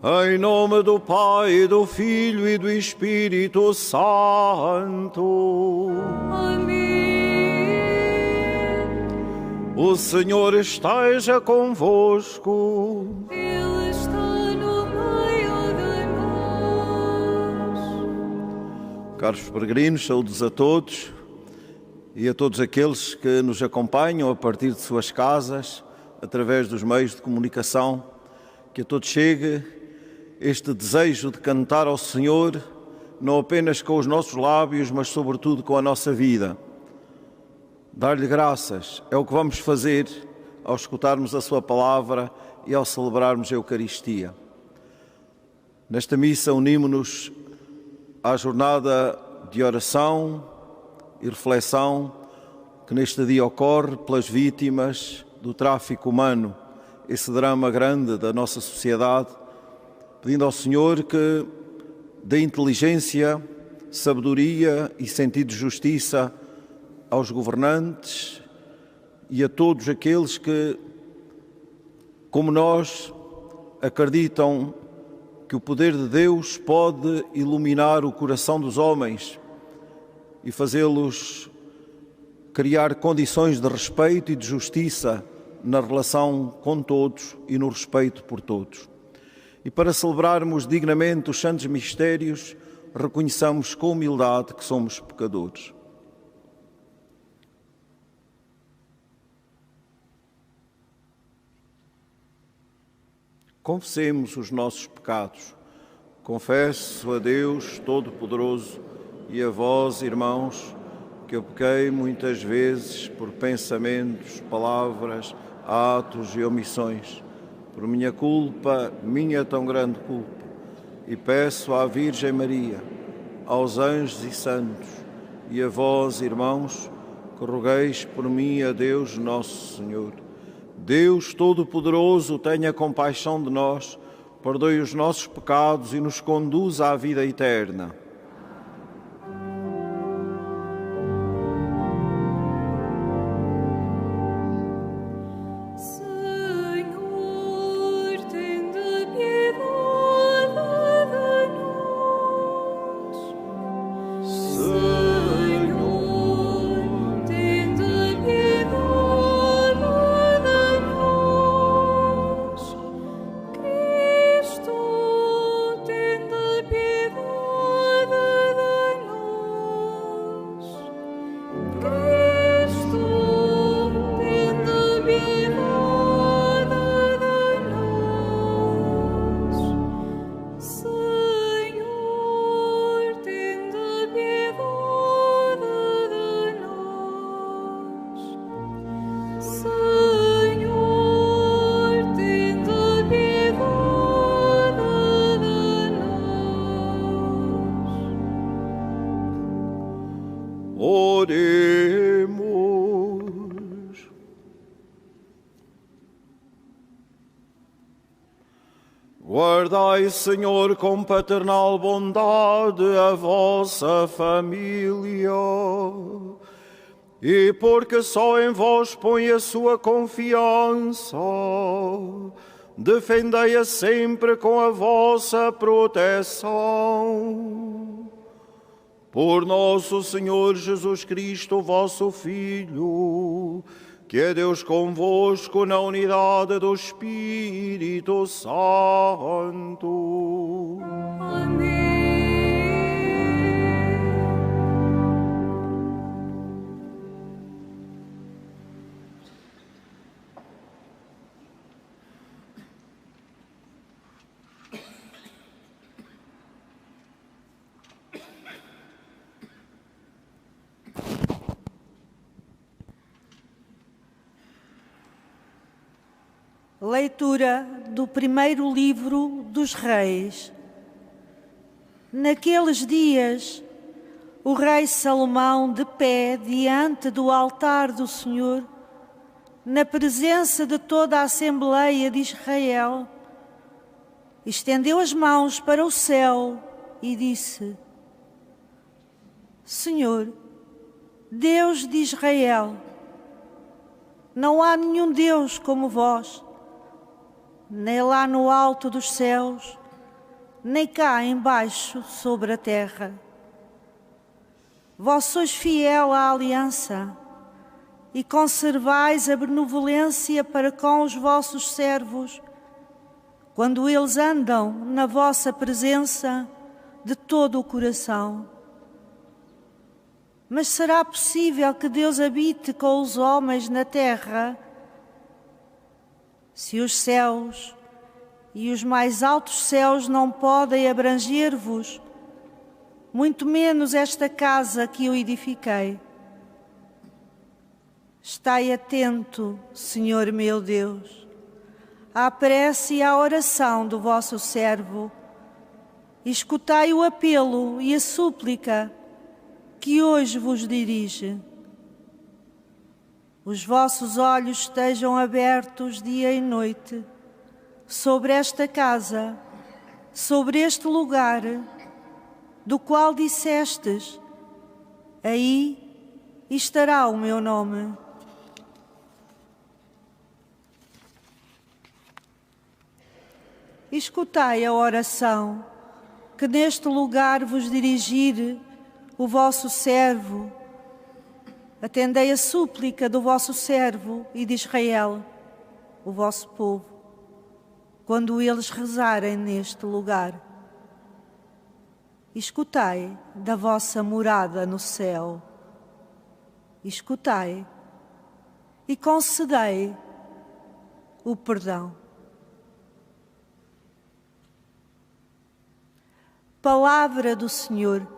Em nome do Pai, do Filho e do Espírito Santo. Amém. O Senhor esteja convosco. Ele está no meio de nós. Caros peregrinos, saúdos a todos e a todos aqueles que nos acompanham a partir de suas casas, através dos meios de comunicação. Que a todos chegue este desejo de cantar ao Senhor, não apenas com os nossos lábios, mas sobretudo com a nossa vida. Dar-lhe graças é o que vamos fazer ao escutarmos a sua palavra e ao celebrarmos a Eucaristia. Nesta missa unimos-nos à jornada de oração e reflexão que neste dia ocorre pelas vítimas do tráfico humano, esse drama grande da nossa sociedade, pedindo ao Senhor que dê inteligência, sabedoria e sentido de justiça aos governantes e a todos aqueles que, como nós, acreditam que o poder de Deus pode iluminar o coração dos homens e fazê-los criar condições de respeito e de justiça na relação com todos e no respeito por todos. E para celebrarmos dignamente os santos mistérios, reconheçamos com humildade que somos pecadores. Confessemos os nossos pecados. Confesso a Deus Todo-Poderoso e a vós, irmãos, que eu pequei muitas vezes por pensamentos, palavras, atos e omissões, por minha culpa, minha tão grande culpa, e peço à Virgem Maria, aos anjos e santos, e a vós, irmãos, que rogueis por mim a Deus Nosso Senhor. Deus Todo-Poderoso, tenha compaixão de nós, perdoe os nossos pecados e nos conduza à vida eterna. Oremos. Guardai, Senhor, com paternal bondade a vossa família, e porque só em vós põe a sua confiança, defendei-a sempre com a vossa proteção. Por nosso Senhor Jesus Cristo, vosso Filho, que é Deus convosco na unidade do Espírito Santo. Amém. Leitura do primeiro livro dos Reis. Naqueles dias, o rei Salomão, de pé diante do altar do Senhor, na presença de toda a Assembleia de Israel, estendeu as mãos para o céu e disse: Senhor, Deus de Israel, não há nenhum Deus como vós, nem lá no alto dos céus, nem cá embaixo sobre a terra. Vós sois fiel à aliança e conservais a benevolência para com os vossos servos, quando eles andam na vossa presença de todo o coração. Mas será possível que Deus habite com os homens na terra? Se os céus e os mais altos céus não podem abranger-vos, muito menos esta casa que eu edifiquei. Estai atento, Senhor meu Deus, à prece e à oração do vosso servo. Escutai o apelo e a súplica que hoje vos dirige. Os vossos olhos estejam abertos dia e noite sobre esta casa, sobre este lugar, do qual dissestes: aí estará o meu nome. Escutai a oração que neste lugar vos dirigir o vosso servo. Atendei a súplica do vosso servo e de Israel, o vosso povo, quando eles rezarem neste lugar. Escutai da vossa morada no céu. Escutai e concedei o perdão. Palavra do Senhor.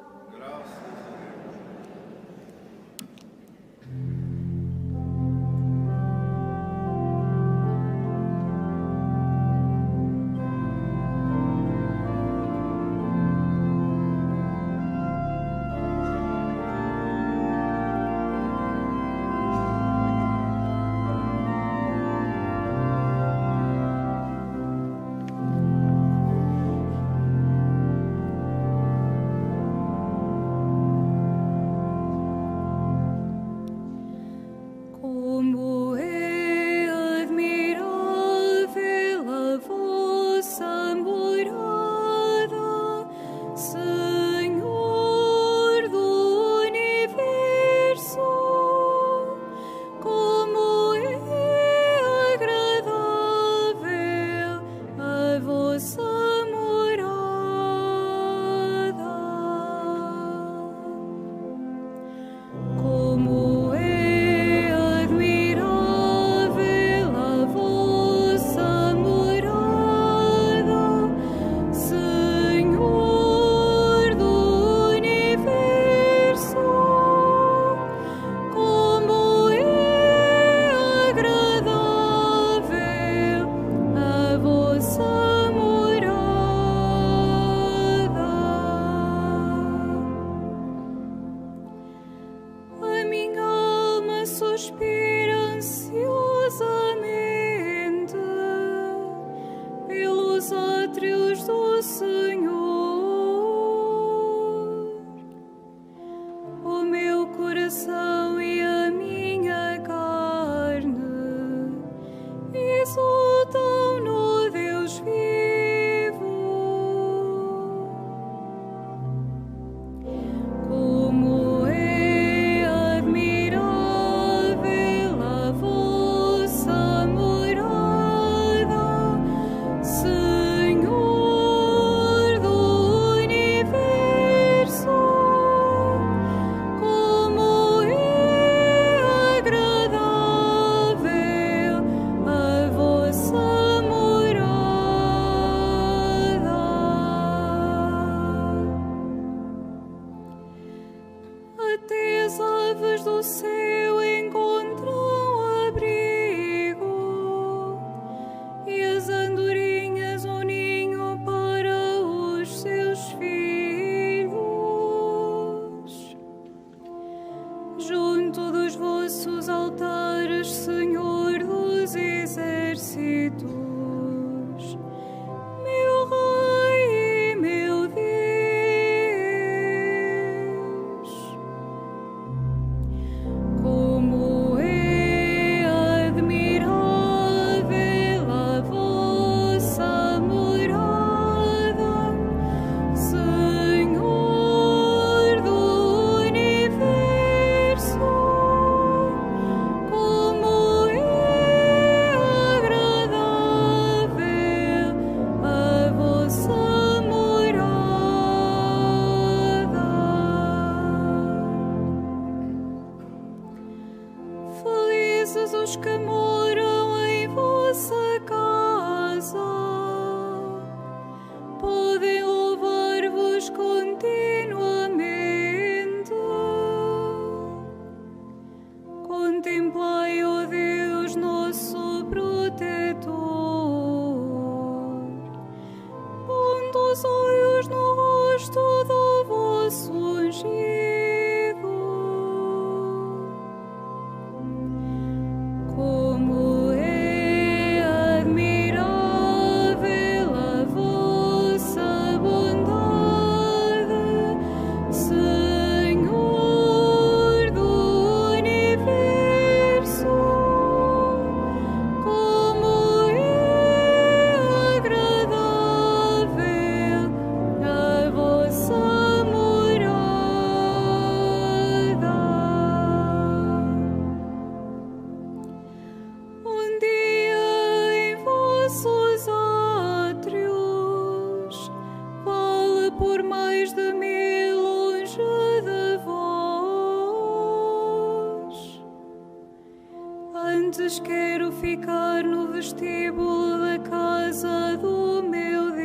vestíbulo da casa do meu Deus,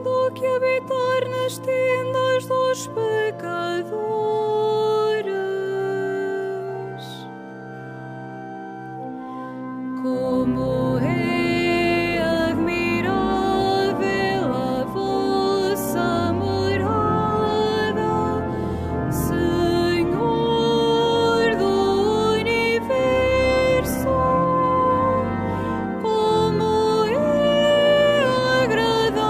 do que habitar nas tendas dos pecadores. Como é admirável a vossa morada, Senhor do universo. Como é agradável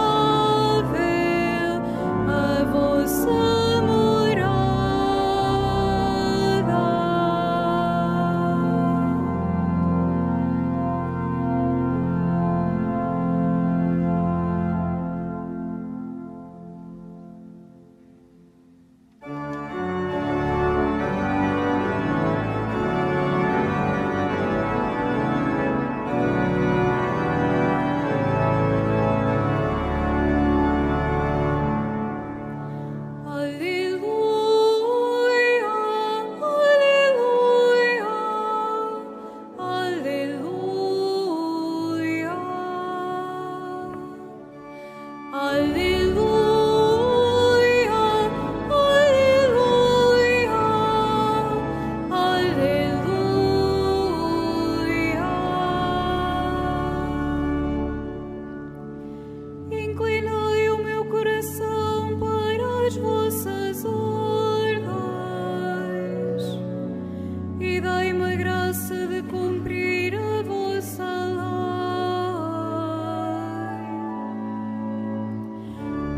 a vossa morada. Aleluia, aleluia, aleluia. Aleluia, aleluia, aleluia. Inclinai o meu coração para as vossas ordens e dai-me a graça de cumprir a vossa lei.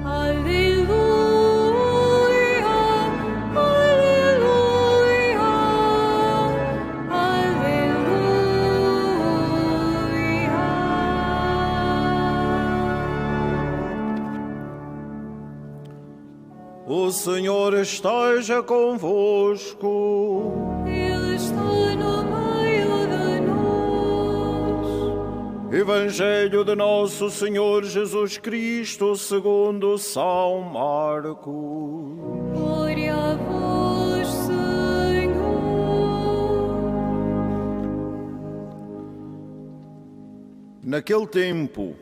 Aleluia, aleluia, aleluia. O Senhor esteja convosco. Ele está no meio de nós. Evangelho de Nosso Senhor Jesus Cristo segundo São Marcos. Glória a vós, Senhor. Naquele tempo,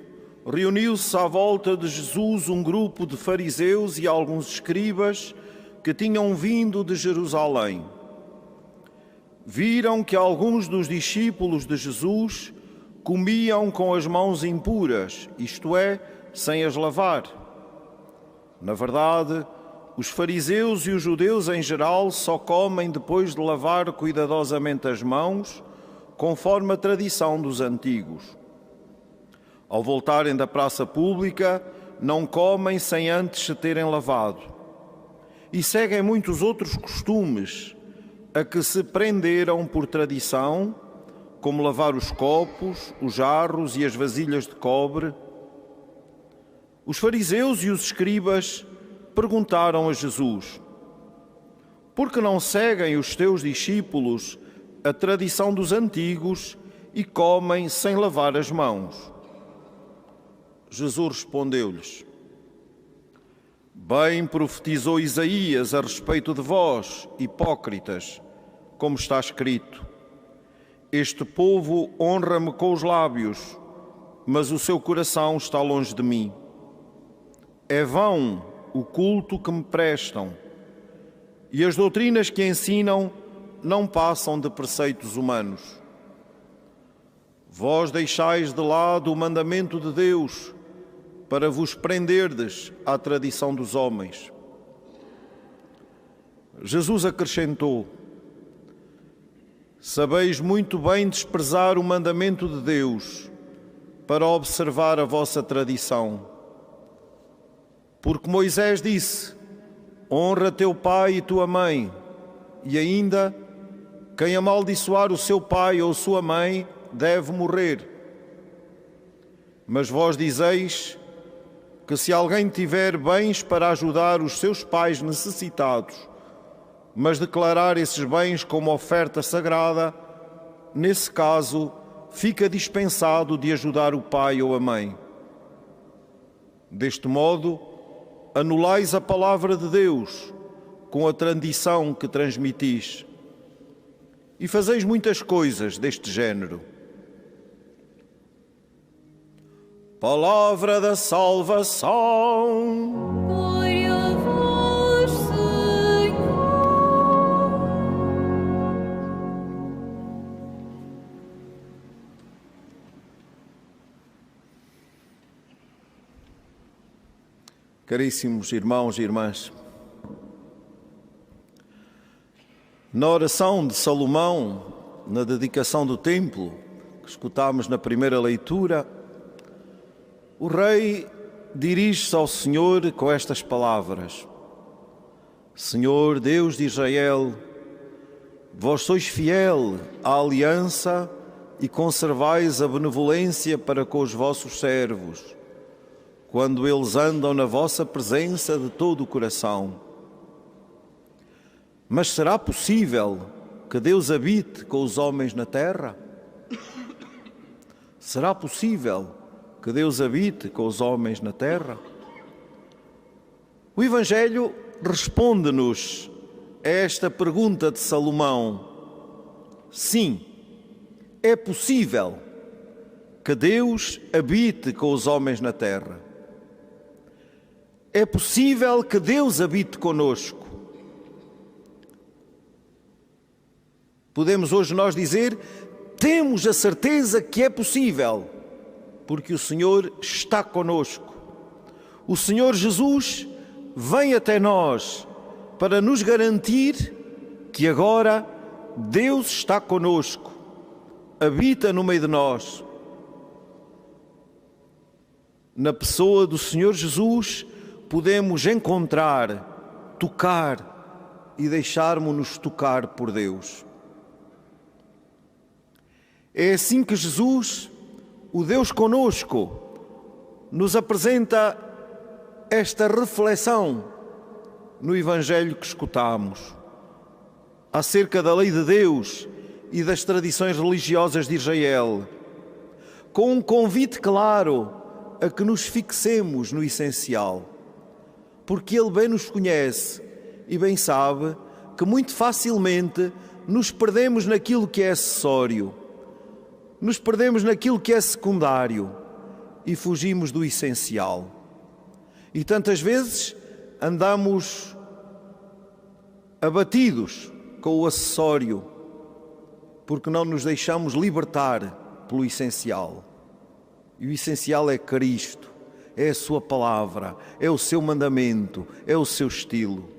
reuniu-se à volta de Jesus um grupo de fariseus e alguns escribas que tinham vindo de Jerusalém. Viram que alguns dos discípulos de Jesus comiam com as mãos impuras, isto é, sem as lavar. Na verdade, os fariseus e os judeus em geral só comem depois de lavar cuidadosamente as mãos, conforme a tradição dos antigos. Ao voltarem da praça pública, não comem sem antes se terem lavado. E seguem muitos outros costumes a que se prenderam por tradição, como lavar os copos, os jarros e as vasilhas de cobre. Os fariseus e os escribas perguntaram a Jesus: por que não seguem os teus discípulos a tradição dos antigos e comem sem lavar as mãos? Jesus respondeu-lhes: bem profetizou Isaías a respeito de vós, hipócritas, como está escrito: este povo honra-me com os lábios, mas o seu coração está longe de mim. É vão o culto que me prestam, e as doutrinas que ensinam não passam de preceitos humanos. Vós deixais de lado o mandamento de Deus para vos prenderdes à tradição dos homens. Jesus acrescentou: sabeis muito bem desprezar o mandamento de Deus para observar a vossa tradição. Porque Moisés disse: honra teu pai e tua mãe, e ainda, quem amaldiçoar o seu pai ou sua mãe deve morrer. Mas vós dizeis que se alguém tiver bens para ajudar os seus pais necessitados, mas declarar esses bens como oferta sagrada, nesse caso fica dispensado de ajudar o pai ou a mãe. Deste modo, anulais a palavra de Deus com a tradição que transmitis. e fazeis muitas coisas deste género. Palavra da salvação. Glória a vós, Senhor. Caríssimos irmãos e irmãs, na oração de Salomão, na dedicação do templo, que escutámos na primeira leitura, o rei dirige-se ao Senhor com estas palavras: Senhor, Deus de Israel, vós sois fiel à aliança e conservais a benevolência para com os vossos servos, quando eles andam na vossa presença de todo o coração. Mas será possível que Deus habite com os homens na terra? Será possível que Deus habite com os homens na terra? O Evangelho responde-nos a esta pergunta de Salomão. Sim, é possível que Deus habite com os homens na terra. É possível que Deus habite conosco. Podemos hoje nós dizer, temos a certeza que é possível, porque o Senhor está conosco. O Senhor Jesus vem até nós para nos garantir que agora Deus está conosco, habita no meio de nós. Na pessoa do Senhor Jesus podemos encontrar, tocar e deixarmos-nos tocar por Deus. É assim que Jesus, o Deus conosco, nos apresenta esta reflexão no Evangelho que escutamos, acerca da lei de Deus e das tradições religiosas de Israel, com um convite claro a que nos fixemos no essencial, porque Ele bem nos conhece e bem sabe que muito facilmente nos perdemos naquilo que é acessório, nos perdemos naquilo que é secundário e fugimos do essencial. E tantas vezes andamos abatidos com o acessório, porque não nos deixamos libertar pelo essencial. E o essencial é Cristo, é a sua palavra, é o seu mandamento, é o seu estilo.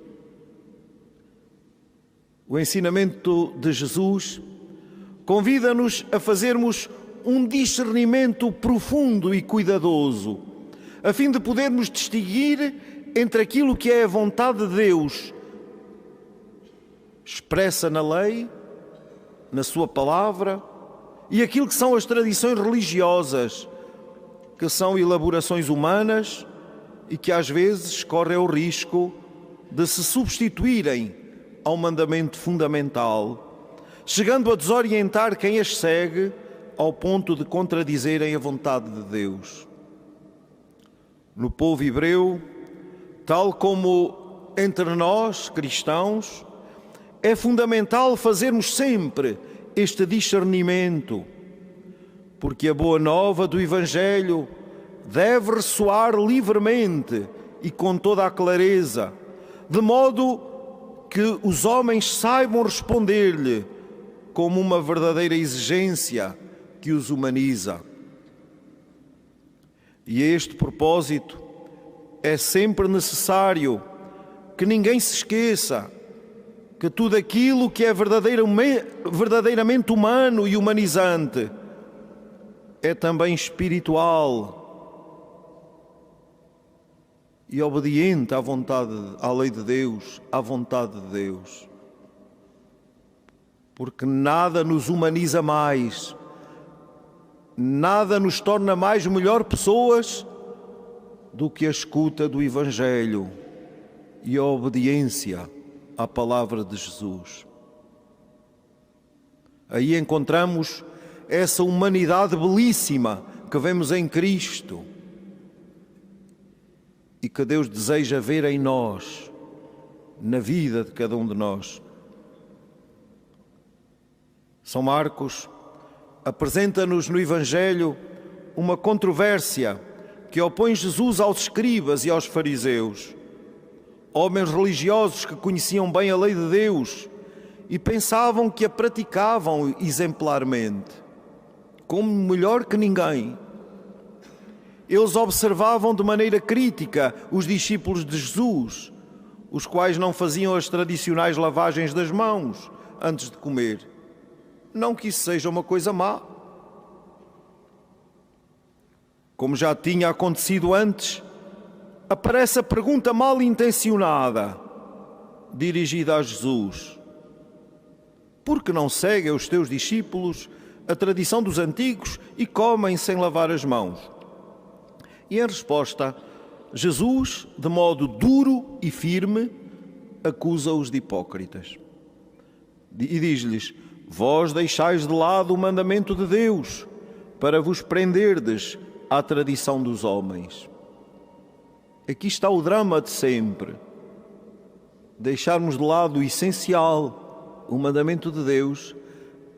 O ensinamento de Jesus convida-nos a fazermos um discernimento profundo e cuidadoso, a fim de podermos distinguir entre aquilo que é a vontade de Deus, expressa na lei, na sua palavra, e aquilo que são as tradições religiosas, que são elaborações humanas e que às vezes correm o risco de se substituírem ao mandamento fundamental, chegando a desorientar quem as segue ao ponto de contradizerem a vontade de Deus. No povo hebreu, tal como entre nós, cristãos, é fundamental fazermos sempre este discernimento, porque a boa nova do Evangelho deve ressoar livremente e com toda a clareza, de modo que os homens saibam responder-lhe como uma verdadeira exigência que os humaniza. E a este propósito é sempre necessário que ninguém se esqueça que tudo aquilo que é verdadeiramente humano e humanizante é também espiritual e obediente à lei de Deus, à vontade de Deus. Porque nada nos humaniza mais, nada nos torna mais melhor pessoas do que a escuta do Evangelho e a obediência à palavra de Jesus. Aí encontramos essa humanidade belíssima que vemos em Cristo e que Deus deseja ver em nós, na vida de cada um de nós. São Marcos apresenta-nos no Evangelho uma controvérsia que opõe Jesus aos escribas e aos fariseus, homens religiosos que conheciam bem a lei de Deus e pensavam que a praticavam exemplarmente, como melhor que ninguém. Eles observavam de maneira crítica os discípulos de Jesus, os quais não faziam as tradicionais lavagens das mãos antes de comer. Não que isso seja uma coisa má. Como já tinha acontecido antes, aparece a pergunta mal intencionada, dirigida a Jesus: por que não seguem os teus discípulos a tradição dos antigos e comem sem lavar as mãos? E em resposta, Jesus, de modo duro e firme, acusa-os de hipócritas. E diz-lhes: vós deixais de lado o mandamento de Deus para vos prenderdes à tradição dos homens. Aqui está o drama de sempre. Deixarmos de lado o essencial, o mandamento de Deus,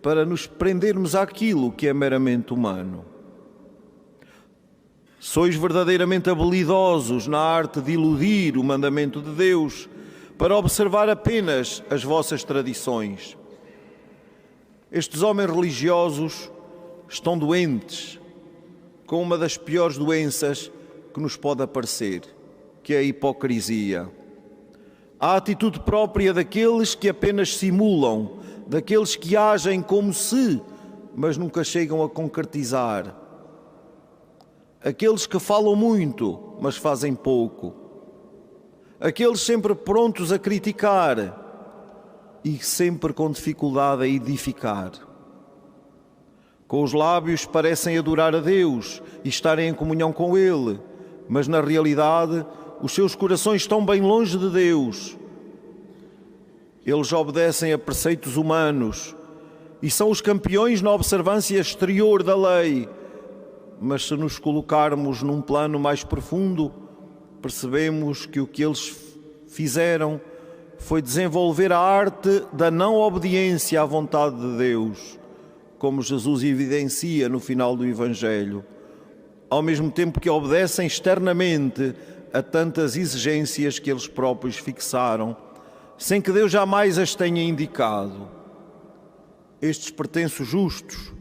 para nos prendermos àquilo que é meramente humano. Sois verdadeiramente habilidosos na arte de iludir o mandamento de Deus para observar apenas as vossas tradições. Estes homens religiosos estão doentes com uma das piores doenças que nos pode aparecer, que é a hipocrisia. A atitude própria daqueles que apenas simulam, daqueles que agem como se, mas nunca chegam a concretizar. Aqueles que falam muito, mas fazem pouco. Aqueles sempre prontos a criticar e sempre com dificuldade a edificar. Com os lábios parecem adorar a Deus e estarem em comunhão com Ele, mas na realidade os seus corações estão bem longe de Deus. Eles obedecem a preceitos humanos e são os campeões na observância exterior da lei, mas se nos colocarmos num plano mais profundo, percebemos que o que eles fizeram foi desenvolver a arte da não obediência à vontade de Deus, como Jesus evidencia no final do Evangelho, ao mesmo tempo que obedecem externamente a tantas exigências que eles próprios fixaram, sem que Deus jamais as tenha indicado. Estes pretensos justos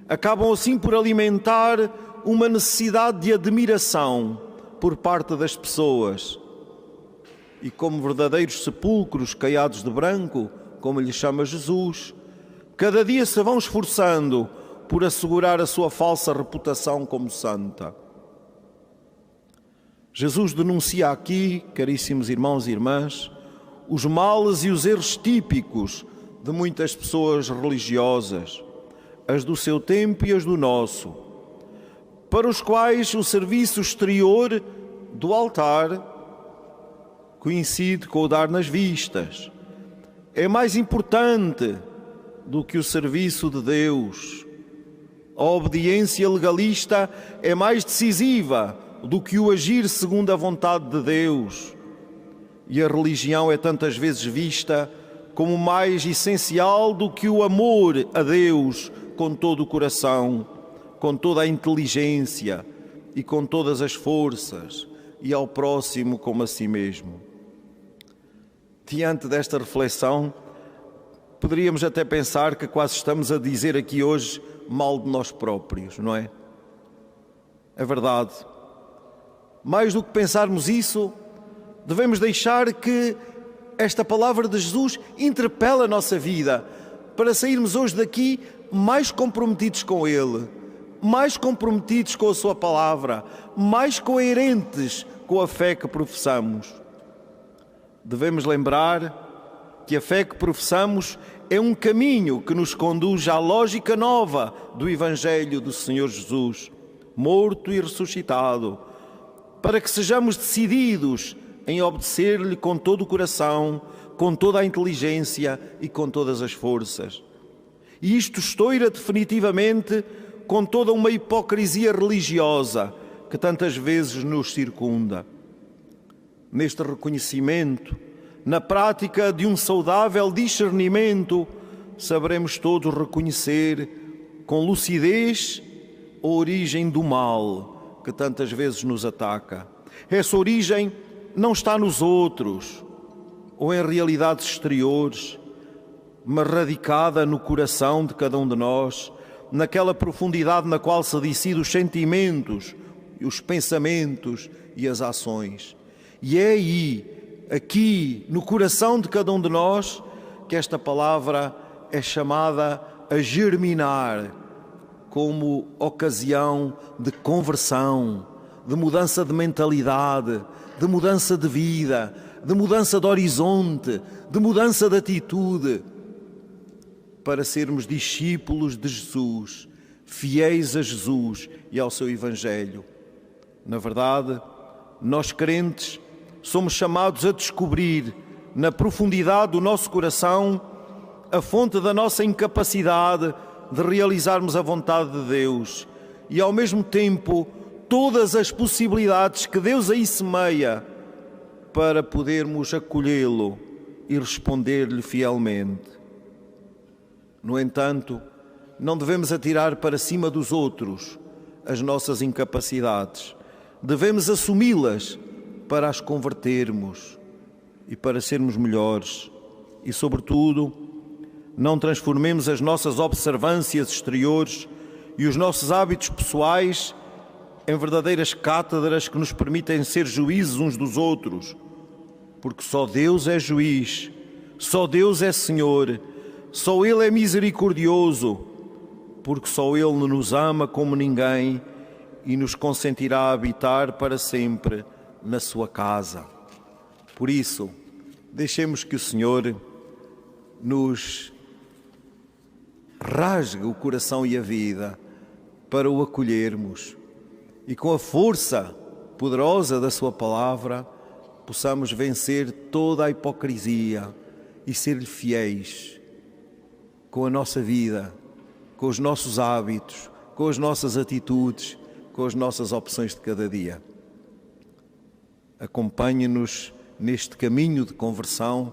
acabam assim por alimentar uma necessidade de admiração por parte das pessoas e, como verdadeiros sepulcros caiados de branco, como lhe chama Jesus, cada dia se vão esforçando por assegurar a sua falsa reputação como santa. Jesus denuncia aqui, caríssimos irmãos e irmãs, os males e os erros típicos de muitas pessoas religiosas, as do seu tempo e as do nosso, para os quais o serviço exterior do altar coincide com o dar nas vistas. É mais importante do que o serviço de Deus. A obediência legalista é mais decisiva do que o agir segundo a vontade de Deus. E a religião é tantas vezes vista como mais essencial do que o amor a Deus com todo o coração, com toda a inteligência e com todas as forças, e ao próximo como a si mesmo. Diante desta reflexão, poderíamos até pensar que quase estamos a dizer aqui hoje mal de nós próprios, não é? É verdade. Mais do que pensarmos isso, devemos deixar que esta palavra de Jesus interpele a nossa vida para sairmos hoje daqui mais comprometidos com Ele, mais comprometidos com a sua palavra, mais coerentes com a fé que professamos. Devemos lembrar que a fé que professamos é um caminho que nos conduz à lógica nova do Evangelho do Senhor Jesus, morto e ressuscitado, para que sejamos decididos em obedecer-lhe com todo o coração, com toda a inteligência e com todas as forças. E isto estoura definitivamente com toda uma hipocrisia religiosa que tantas vezes nos circunda. Neste reconhecimento, na prática de um saudável discernimento, saberemos todos reconhecer com lucidez a origem do mal que tantas vezes nos ataca. Essa origem não está nos outros ou em realidades exteriores, mas radicada no coração de cada um de nós, naquela profundidade na qual se decidem os sentimentos, os pensamentos e as ações. E é aí, aqui, no coração de cada um de nós, que esta palavra é chamada a germinar como ocasião de conversão, de mudança de mentalidade, de mudança de vida, de mudança de horizonte, de mudança de atitude, para sermos discípulos de Jesus, fiéis a Jesus e ao seu Evangelho. Na verdade, nós crentes somos chamados a descobrir na profundidade do nosso coração a fonte da nossa incapacidade de realizarmos a vontade de Deus e, ao mesmo tempo, todas as possibilidades que Deus aí semeia para podermos acolhê-lo e responder-lhe fielmente. No entanto, não devemos atirar para cima dos outros as nossas incapacidades. Devemos assumi-las para as convertermos e para sermos melhores. E, sobretudo, não transformemos as nossas observâncias exteriores e os nossos hábitos pessoais em verdadeiras cátedras que nos permitem ser juízes uns dos outros, porque só Deus é juiz, só Deus é Senhor, só Ele é misericordioso, porque só Ele nos ama como ninguém e nos consentirá habitar para sempre na sua casa. Por isso, deixemos que o Senhor nos rasgue o coração e a vida para o acolhermos e, com a força poderosa da sua palavra, possamos vencer toda a hipocrisia e ser-lhe fiéis com a nossa vida, com os nossos hábitos, com as nossas atitudes, com as nossas opções de cada dia. Acompanhe-nos neste caminho de conversão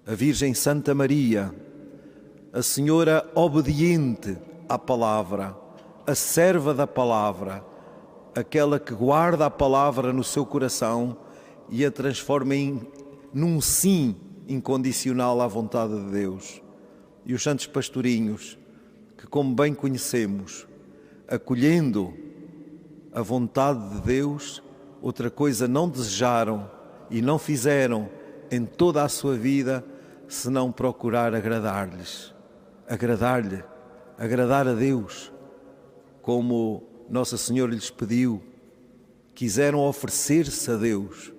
a Virgem Santa Maria, a Senhora obediente à palavra, a serva da palavra, aquela que guarda a palavra no seu coração e a transforma num sim incondicional à vontade de Deus. E os santos pastorinhos, que como bem conhecemos, acolhendo a vontade de Deus, outra coisa não desejaram e não fizeram em toda a sua vida, senão procurar agradar-lhes, agradar a Deus, como Nossa Senhora lhes pediu, quiseram oferecer-se a Deus.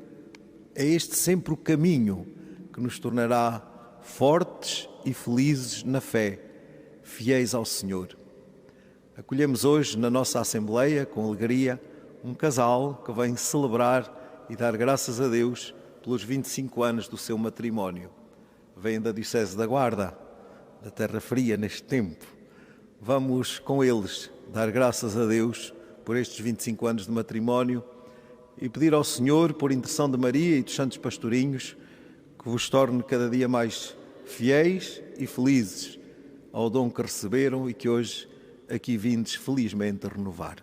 É este sempre o caminho que nos tornará fortes e felizes na fé, fiéis ao Senhor. Acolhemos hoje na nossa Assembleia, com alegria, um casal que vem celebrar e dar graças a Deus pelos 25 anos do seu matrimónio. Vêm da Diocese da Guarda, da Terra Fria neste tempo. Vamos com eles dar graças a Deus por estes 25 anos de matrimónio e pedir ao Senhor, por intercessão de Maria e dos santos pastorinhos, que vos torne cada dia mais fiéis e felizes ao dom que receberam e que hoje aqui vindes felizmente renovar.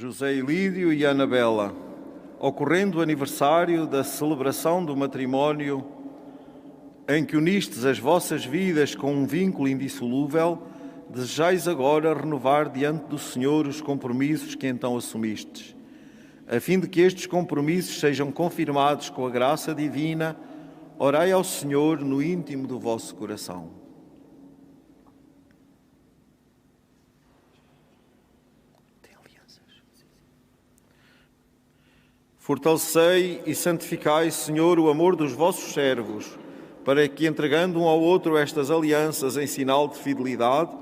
José Ilídio e Anabela, ocorrendo o aniversário da celebração do matrimónio em que unistes as vossas vidas com um vínculo indissolúvel, desejais agora renovar diante do Senhor os compromissos que então assumistes. A fim de que estes compromissos sejam confirmados com a graça divina, orai ao Senhor no íntimo do vosso coração. Fortalecei e santificai, Senhor, o amor dos vossos servos, para que, entregando um ao outro estas alianças em sinal de fidelidade,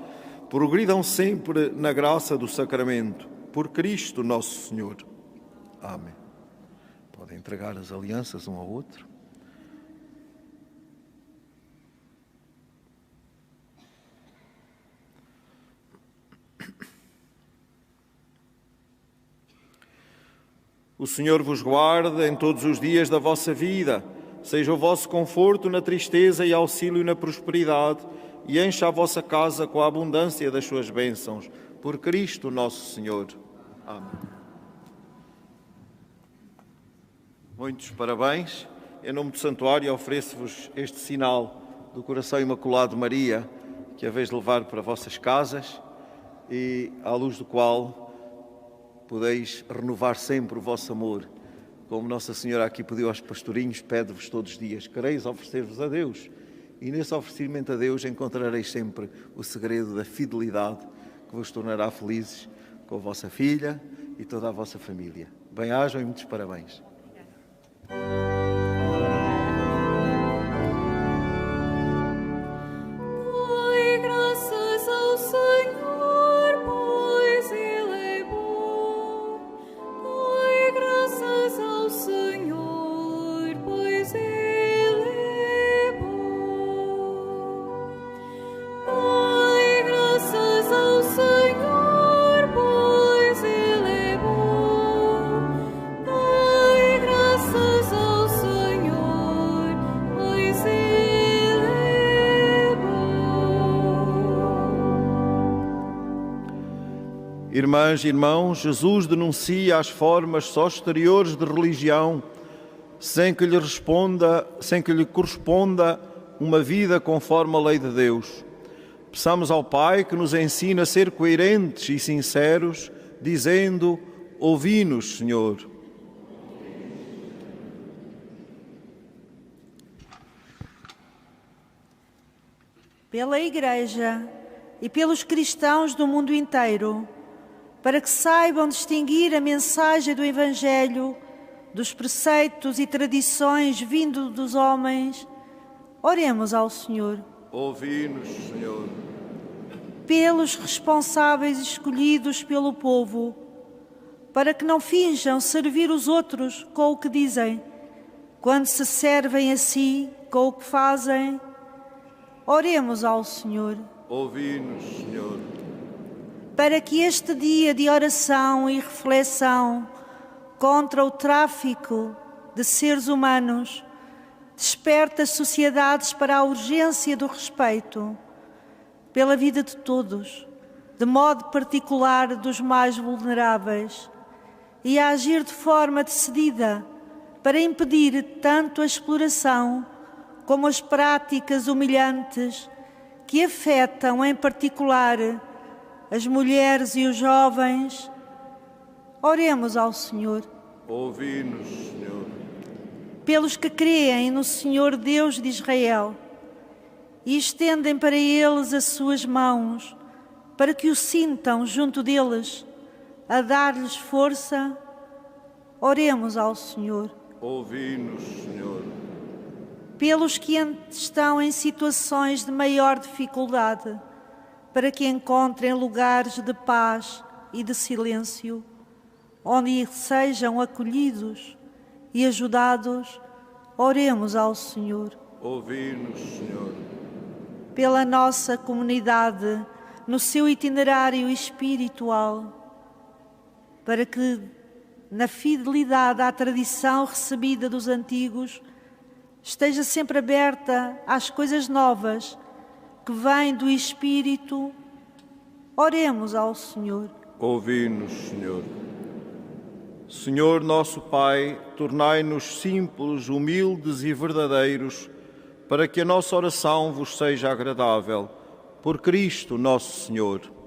progridam sempre na graça do sacramento. Por Cristo nosso Senhor. Amém. Podem entregar as alianças um ao outro. O Senhor vos guarde em todos os dias da vossa vida, seja o vosso conforto na tristeza e auxílio na prosperidade, e encha a vossa casa com a abundância das suas bênçãos. Por Cristo nosso Senhor. Amém. Muitos parabéns. Em nome do Santuário ofereço-vos este sinal do Coração Imaculado de Maria, que haveis de levar para vossas casas e à luz do qual podeis renovar sempre o vosso amor. Como Nossa Senhora aqui pediu aos pastorinhos, pede-vos todos os dias, quereis oferecer-vos a Deus. E nesse oferecimento a Deus encontrareis sempre o segredo da fidelidade que vos tornará felizes com a vossa filha e toda a vossa família. Bem-ajam e muitos parabéns. Irmãs e irmãos, Jesus denuncia as formas só exteriores de religião, sem que lhe corresponda uma vida conforme a lei de Deus. Peçamos ao Pai que nos ensine a ser coerentes e sinceros, dizendo: ouvi-nos, Senhor. Pela Igreja e pelos cristãos do mundo inteiro, para que saibam distinguir a mensagem do Evangelho dos preceitos e tradições vindo dos homens, oremos ao Senhor. Ouvi-nos, Senhor. Pelos responsáveis escolhidos pelo povo, para que não finjam servir os outros com o que dizem, quando se servem a si com o que fazem, oremos ao Senhor. Ouvi-nos, Senhor. Para que este dia de oração e reflexão contra o tráfico de seres humanos desperte as sociedades para a urgência do respeito pela vida de todos, de modo particular dos mais vulneráveis, e a agir de forma decidida para impedir tanto a exploração como as práticas humilhantes que afetam em particular as mulheres e os jovens, oremos ao Senhor. Ouvi-nos, Senhor. Pelos que creem no Senhor Deus de Israel e estendem para eles as suas mãos, para que o sintam junto deles, a dar-lhes força, oremos ao Senhor. Ouvi-nos, Senhor. Pelos que estão em situações de maior dificuldade, para que encontrem lugares de paz e de silêncio, onde sejam acolhidos e ajudados, oremos ao Senhor. Ouvi-nos, Senhor. Pela nossa comunidade, no seu itinerário espiritual, para que, na fidelidade à tradição recebida dos antigos, esteja sempre aberta às coisas novas que vêm do Espírito, oremos ao Senhor. Ouvi-nos, Senhor. Senhor nosso Pai, tornai-nos simples, humildes e verdadeiros, para que a nossa oração vos seja agradável. Por Cristo nosso Senhor.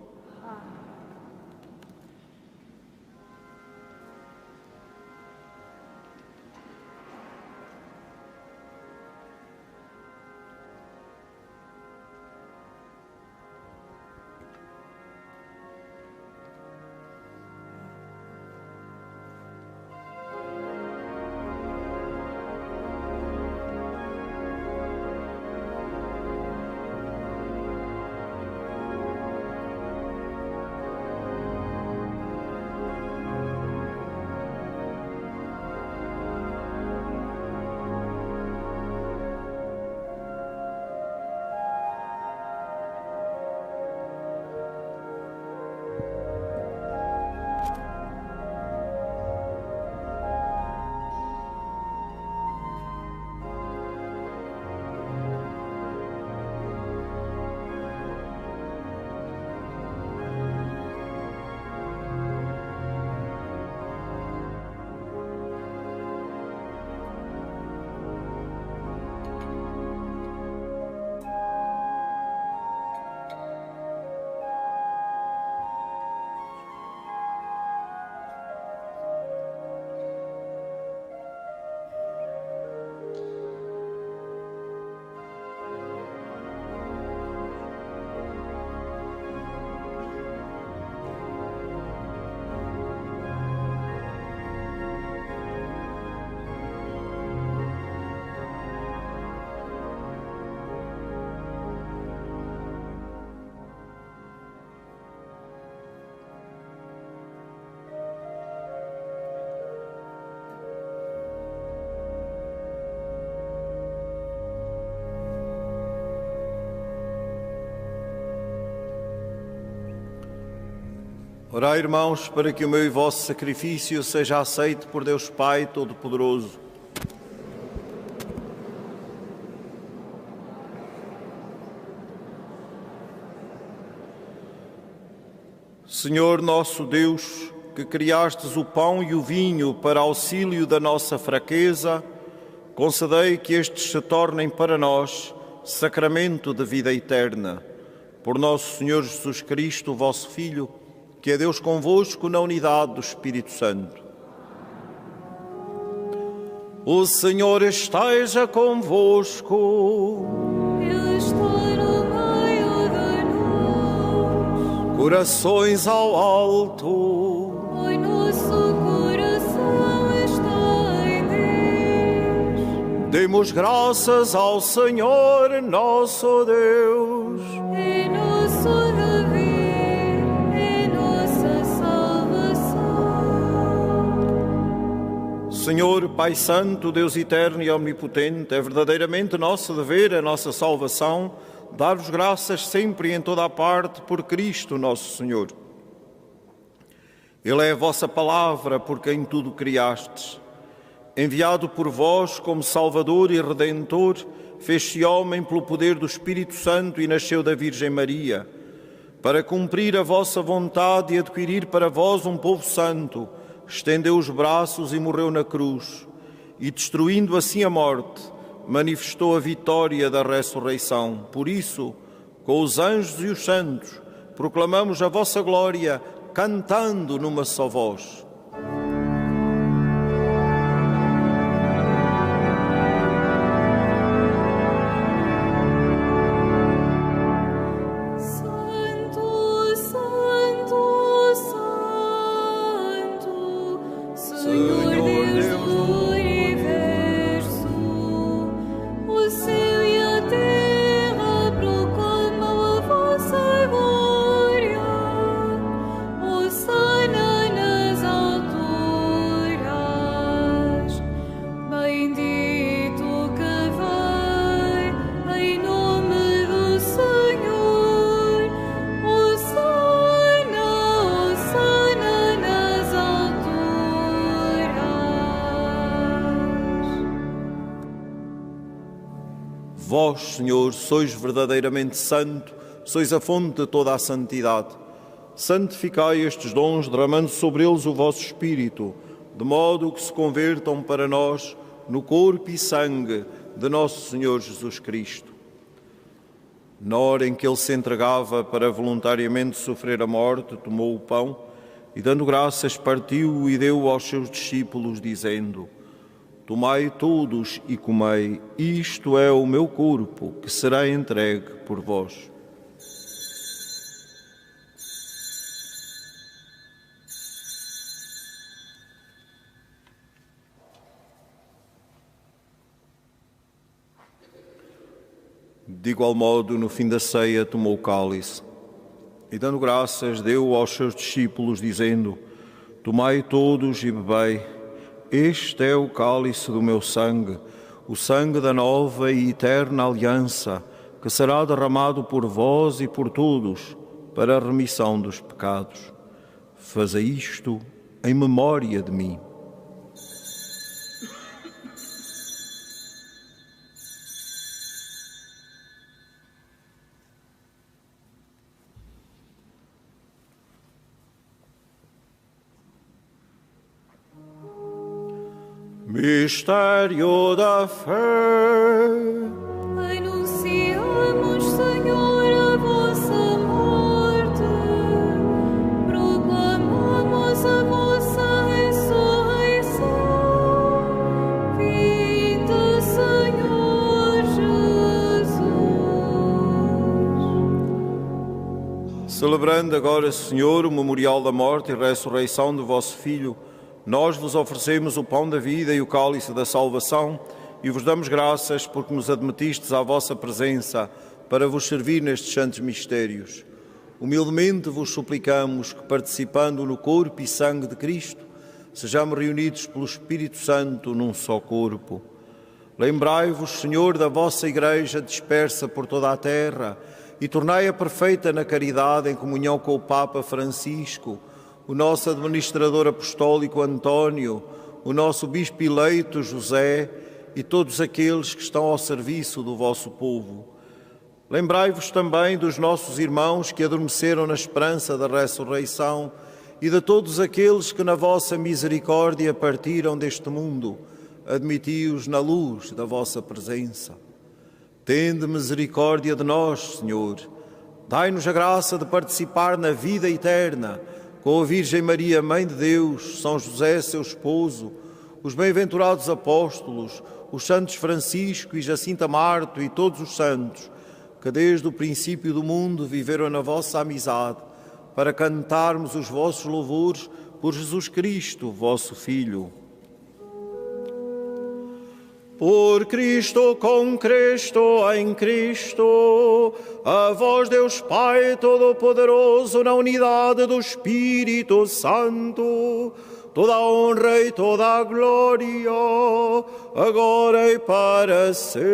Orai, irmãos, para que o meu e vosso sacrifício seja aceito por Deus Pai Todo-Poderoso. Senhor nosso Deus, que criastes o pão e o vinho para auxílio da nossa fraqueza, concedei que estes se tornem para nós sacramento de vida eterna. Por nosso Senhor Jesus Cristo, vosso Filho, que é Deus convosco na unidade do Espírito Santo. O Senhor esteja convosco. Ele está no meio de nós. Corações ao alto. O nosso coração está em Deus. Demos graças ao Senhor, nosso Deus. É nosso dever, é nossa salvação. Senhor, Pai Santo, Deus eterno e omnipotente, é verdadeiramente nosso dever, a nossa salvação, dar-vos graças sempre e em toda a parte por Cristo nosso Senhor. Ele é a vossa palavra por quem tudo criastes. Enviado por vós como Salvador e Redentor, fez-se homem pelo poder do Espírito Santo e nasceu da Virgem Maria, para cumprir a vossa vontade e adquirir para vós um povo santo, estendeu os braços e morreu na cruz, e destruindo assim a morte, manifestou a vitória da ressurreição. Por isso, com os anjos e os santos, proclamamos a vossa glória, cantando numa só voz. Vós, Senhor, sois verdadeiramente santo, sois a fonte de toda a santidade. Santificai estes dons, derramando sobre eles o vosso Espírito, de modo que se convertam para nós no corpo e sangue de nosso Senhor Jesus Cristo. Na hora em que ele se entregava para voluntariamente sofrer a morte, tomou o pão e, dando graças, partiu e deu aos seus discípulos, dizendo: Tomai todos e comei, isto é o meu corpo, que será entregue por vós. De igual modo, no fim da ceia, tomou o cálice e, dando graças, deu aos seus discípulos, dizendo: Tomai todos e bebei. Este é o cálice do meu sangue, o sangue da nova e eterna aliança, que será derramado por vós e por todos, para a remissão dos pecados. Fazei isto em memória de mim. Mistério da fé. Anunciamos, Senhor, a vossa morte, proclamamos a vossa ressurreição. Vinde, Senhor Jesus. Celebrando agora, Senhor, o memorial da morte e ressurreição do vosso Filho, nós vos oferecemos o pão da vida e o cálice da salvação e vos damos graças porque nos admitistes à vossa presença para vos servir nestes santos mistérios. Humildemente vos suplicamos que, participando no corpo e sangue de Cristo, sejamos reunidos pelo Espírito Santo num só corpo. Lembrai-vos, Senhor, da vossa Igreja dispersa por toda a terra e tornai-a perfeita na caridade em comunhão com o Papa Francisco, o nosso administrador apostólico António, o nosso bispo eleito José e todos aqueles que estão ao serviço do vosso povo. Lembrai-vos também dos nossos irmãos que adormeceram na esperança da ressurreição e de todos aqueles que na vossa misericórdia partiram deste mundo. Admiti-os na luz da vossa presença. Tende misericórdia de nós, Senhor. Dai-nos a graça de participar na vida eterna com a Virgem Maria, Mãe de Deus, São José, seu esposo, os bem-aventurados apóstolos, os santos Francisco e Jacinta Marto e todos os santos, que desde o princípio do mundo viveram na vossa amizade, para cantarmos os vossos louvores por Jesus Cristo, vosso Filho. Por Cristo, com Cristo, em Cristo, a vós Deus Pai Todo-Poderoso, na unidade do Espírito Santo, toda a honra e toda a glória, agora e para sempre.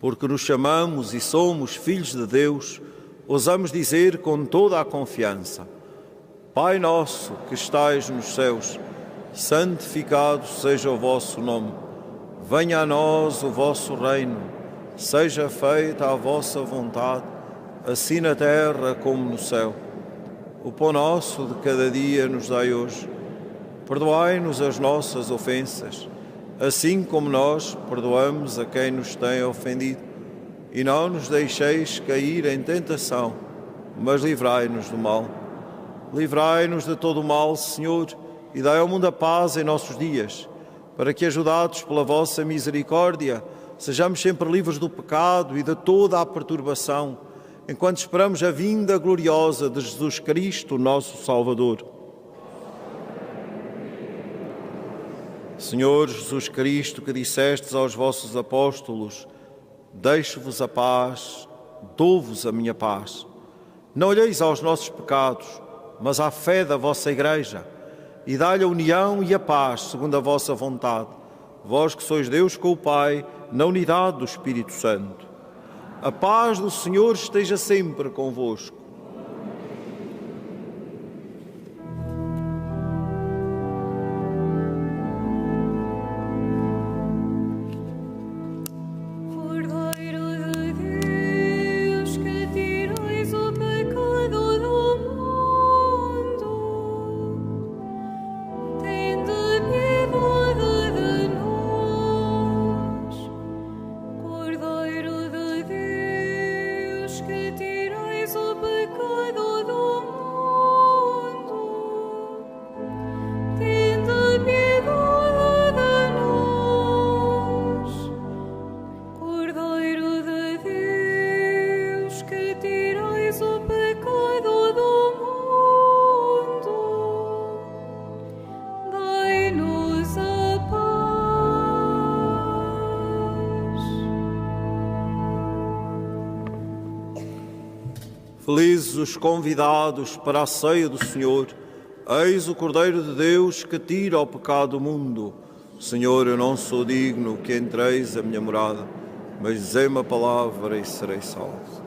Porque nos chamamos e somos filhos de Deus, ousamos dizer com toda a confiança: Pai nosso que estais nos céus, santificado seja o vosso nome. Venha a nós o vosso reino. Seja feita a vossa vontade, assim na terra como no céu. O pão nosso de cada dia nos dai hoje. Perdoai-nos as nossas ofensas, assim como nós perdoamos a quem nos tem ofendido. E não nos deixeis cair em tentação, mas livrai-nos do mal. Livrai-nos de todo o mal, Senhor, e dai ao mundo a paz em nossos dias, para que, ajudados pela vossa misericórdia, sejamos sempre livres do pecado e de toda a perturbação, enquanto esperamos a vinda gloriosa de Jesus Cristo, nosso Salvador. Senhor Jesus Cristo, que dissestes aos vossos apóstolos: deixo-vos a paz, dou-vos a minha paz. Não olheis aos nossos pecados, mas à fé da vossa Igreja, e dai-lhe a união e a paz segundo a vossa vontade, vós que sois Deus com o Pai, na unidade do Espírito Santo. A paz do Senhor esteja sempre convosco. Felizes os convidados para a ceia do Senhor. Eis o Cordeiro de Deus que tira o pecado do mundo. Senhor, eu não sou digno que entreis a minha morada, mas dizei-me a palavra e serei salvo.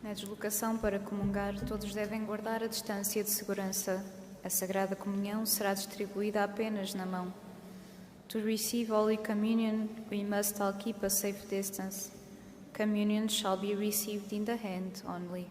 Na deslocação para comungar, todos devem guardar a distância de segurança. A Sagrada Comunhão será distribuída apenas na mão. To receive Holy Communion, we must all keep a safe distance. Communion shall be received in the hand only.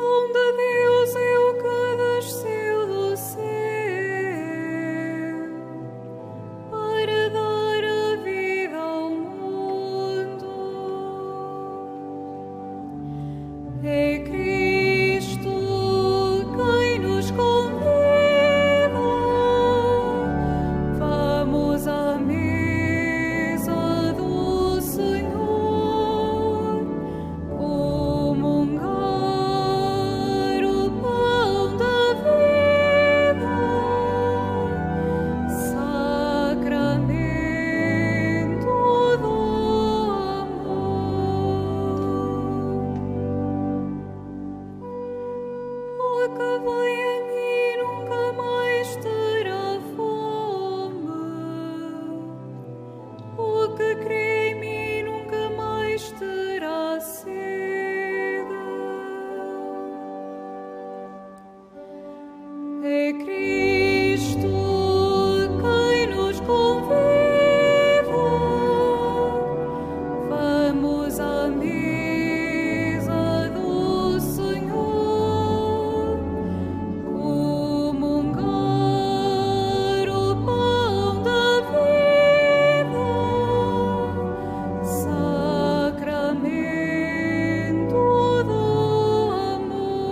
dom de Deus é o que desceu do céu para dar a vida ao mundo. É Cristo quem nos convida. Vamos à mesa do Senhor, comungar o pão da vida, sacramento do amor. O que vem a mim nunca mais terá fome. O que crê em mim nunca mais terá sede. É Cristo quem nos convida. Vamos à mesa do Senhor, comungar o pão da vida, sacramento do amor.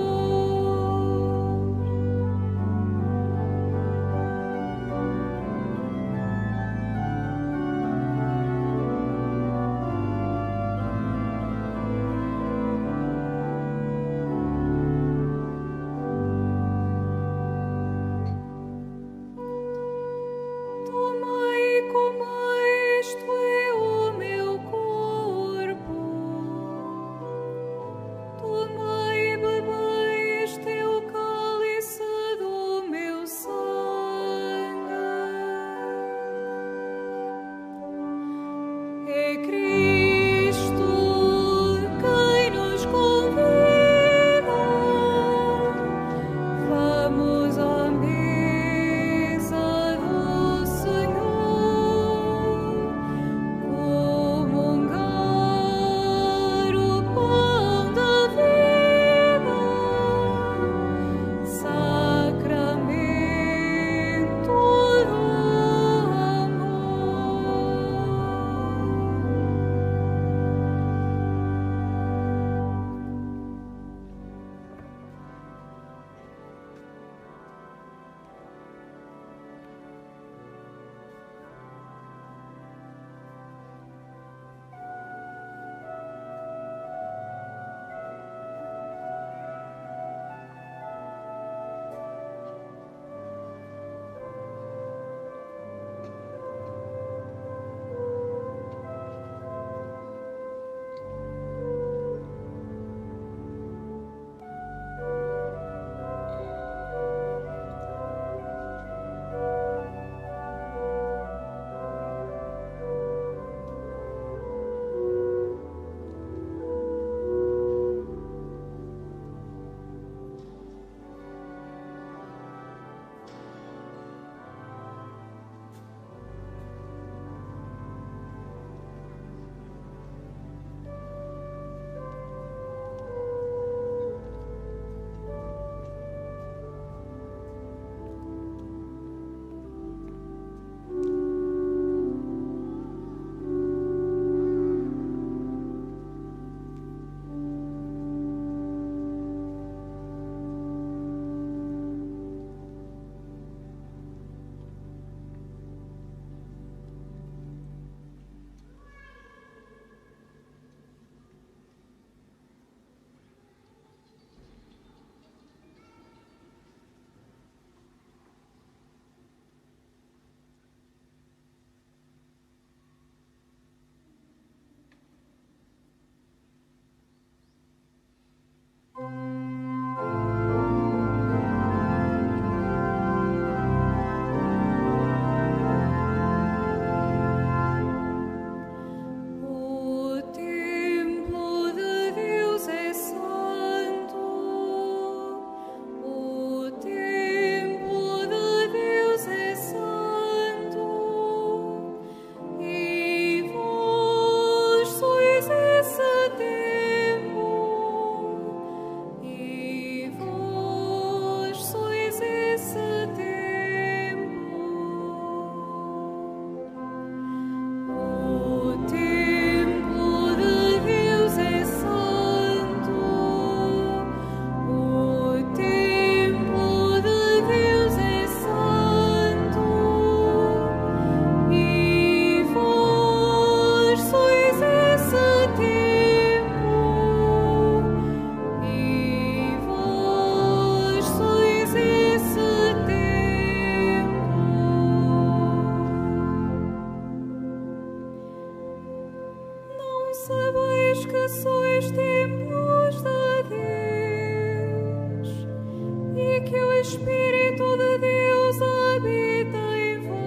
Espírito de Deus habita em vós.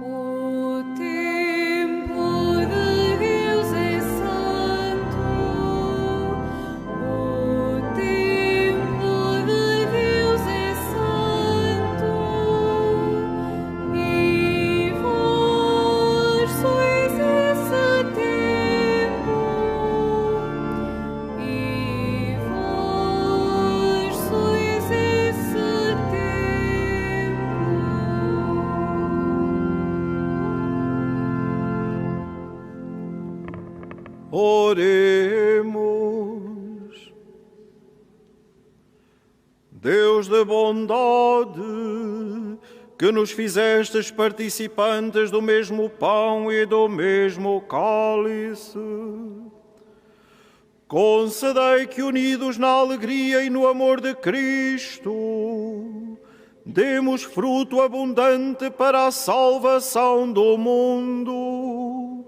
O templo de Deus é santo. O templo de Deus é santo. E vós sois esse templo. E vós sois esse templo. Oremos. Deus da bondade, que nos fizestes participantes do mesmo pão e do mesmo cálice, concedei que, unidos na alegria e no amor de Cristo, demos fruto abundante para a salvação do mundo.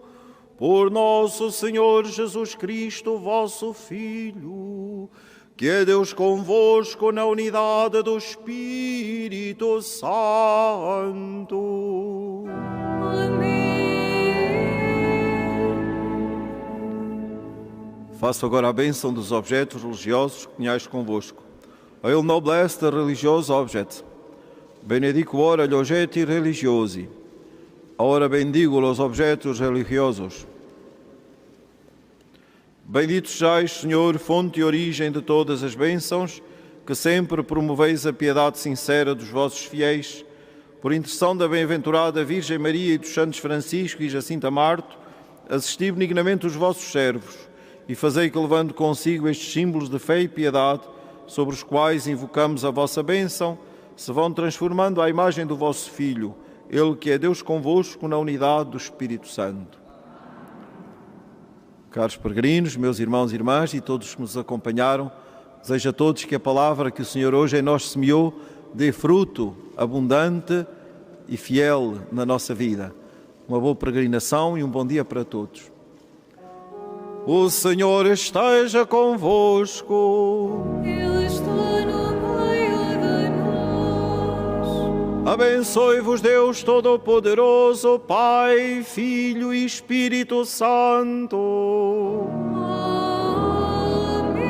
Por nosso Senhor Jesus Cristo, vosso Filho, que é Deus convosco na unidade do Espírito Santo. Faço agora a bênção dos objetos religiosos que tenhais convosco. Il noblesse de religioso objet. Benedico ora gli oggetti religiosi. Ora bendigo os objetos religiosos. Bendito sejais, Senhor, fonte e origem de todas as bênçãos, que sempre promoveis a piedade sincera dos vossos fiéis, por intercessão da bem-aventurada Virgem Maria e dos santos Francisco e Jacinta Marto, assisti benignamente os vossos servos e fazei que, levando consigo estes símbolos de fé e piedade, sobre os quais invocamos a vossa bênção, se vão transformando à imagem do vosso Filho, Ele que é Deus convosco na unidade do Espírito Santo. Caros peregrinos, meus irmãos e irmãs e todos que nos acompanharam, desejo a todos que a palavra que o Senhor hoje em nós semeou dê fruto abundante e fiel na nossa vida. Uma boa peregrinação e um bom dia para todos. O Senhor esteja convosco. Ele está no meio de nós. Abençoe-vos Deus Todo-Poderoso, Pai, Filho e Espírito Santo. Amém.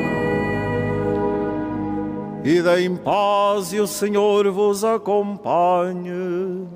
Ide em paz e o Senhor vos acompanhe.